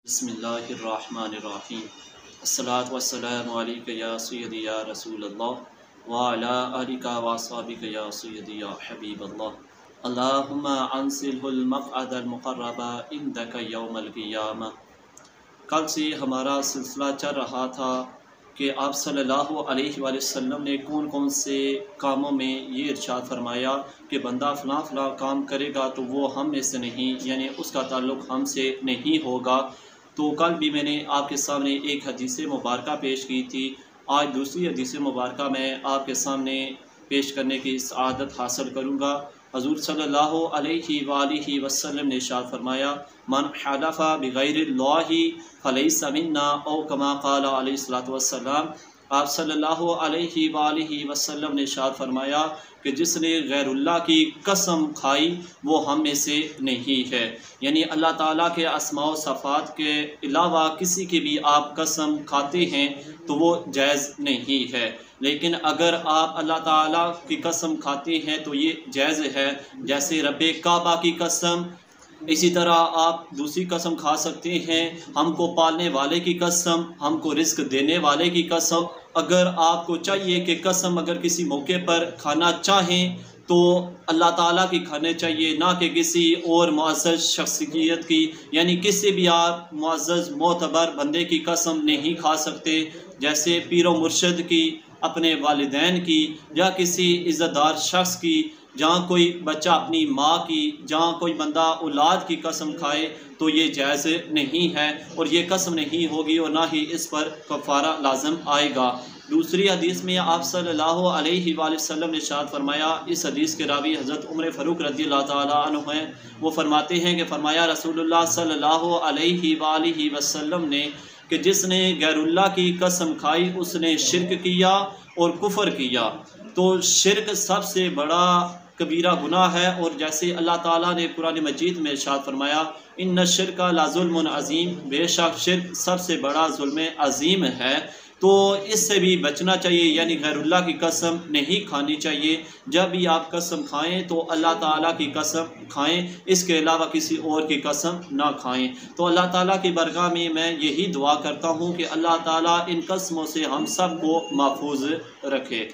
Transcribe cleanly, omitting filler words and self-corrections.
बिस्मिल्लाहिर्रहमानिर्रहीम। अस्सलातु वस्सलामु अलैका या सय्यदी या रसूल अल्लाह व अला आलिका व अस्हाबिका या सय्यदी या हबीब अल्लाह। अल्लाहुम्मा अंसिलहुल मक़अदल मुक़र्रबा इंदका यौमल क़ियामह। कल से हमारा सिलसिला चल रहा था कि आप सल्लल्लाहु अलैहि वसल्लम ने कौन कौन से कामों में ये इरशाद फरमाया कि बंदा फ़लाँ फ़लाँ काम करेगा तो वो हम में से नहीं, यानी उसका ताल्लुक़ हमसे नहीं होगा। तो कल भी मैंने आपके सामने एक हदीस मुबारक पेश की थी। आज दूसरी हदीस मुबारक मैं आपके सामने पेश करने की सआदत हासिल करूँगा। हज़ूर सल्लल्लाहु अलैहि वसल्लम ने इरशाद फरमाया, मन हलफ़ा बिग़ैरिल्लाहि फ़लैसा मिन्ना औ कमा क़ाल अलैहिस्सलातु वस्सलाम। आप सल्लल्लाहु अलैहि वसल्लम ने इरशाद फरमाया कि जिसने गैरुल्लाह की कसम खाई वो हम में से नहीं है, यानी अल्लाह ताला के अस्मा व सफ़ात के अलावा किसी की भी आप कसम खाते हैं तो वो जायज़ नहीं है। लेकिन अगर आप अल्लाह ताला की कसम खाते हैं तो ये जायज़ है, जैसे रब्बे काबा की कसम। इसी तरह आप दूसरी कसम खा सकते हैं, हमको पालने वाले की कसम, हमको रिस्क देने वाले की कसम। अगर आपको चाहिए कि कसम अगर किसी मौके पर खाना चाहें तो अल्लाह ताला की खाने चाहिए, ना कि किसी और मुअज़्ज़ज़ शख्सियत की, यानी किसी भी आप मुअज़्ज़ज़ मोतबर बंदे की कसम नहीं खा सकते, जैसे पीर व मुर्शिद की, अपने वालिदैन की, या किसी इज़्ज़तदार शख्स की। जहाँ कोई बच्चा अपनी माँ की, जहाँ कोई बंदा औलाद की कसम खाए तो ये जायज़ नहीं है और ये कसम नहीं होगी और ना ही इस पर कफ़ारा लाज़िम आएगा। दूसरी हदीस में आप सल्लल्लाहु अलैहि वसल्लम ने इरशाद फरमाया, इस हदीस के रावी हज़रत उमर फ़ारूक रज़ियल्लाहु ताला अन्हु हैं। वो फरमाते हैं कि फरमाया रसूलुल्लाह सल्लल्लाहु अलैहि वसल्लम ने कि जिसने गैरुल्लाह की कसम खाई उसने शिर्क किया और कुफ़र किया। तो शिर्क सबसे बड़ा कबीरा गुनाह है, और जैसे अल्लाह ताला ने कुरान मजीद में इरशाद फरमाया, इन्न शिर्का ला ज़ुल्मुन अज़ीम, बेशक शिर्क सबसे बड़ा ज़ुल्म अज़ीम है। तो इससे भी बचना चाहिए, यानी गैरुल्लाह की कसम नहीं खानी चाहिए। जब भी आप कसम खाएं तो अल्लाह ताला की कसम खाएं, इसके अलावा किसी और की कसम ना खाएं। तो अल्लाह ताला की बरगाह में मैं यही दुआ करता हूँ कि अल्लाह ताला इन कसमों से हम सब को महफूज रखे।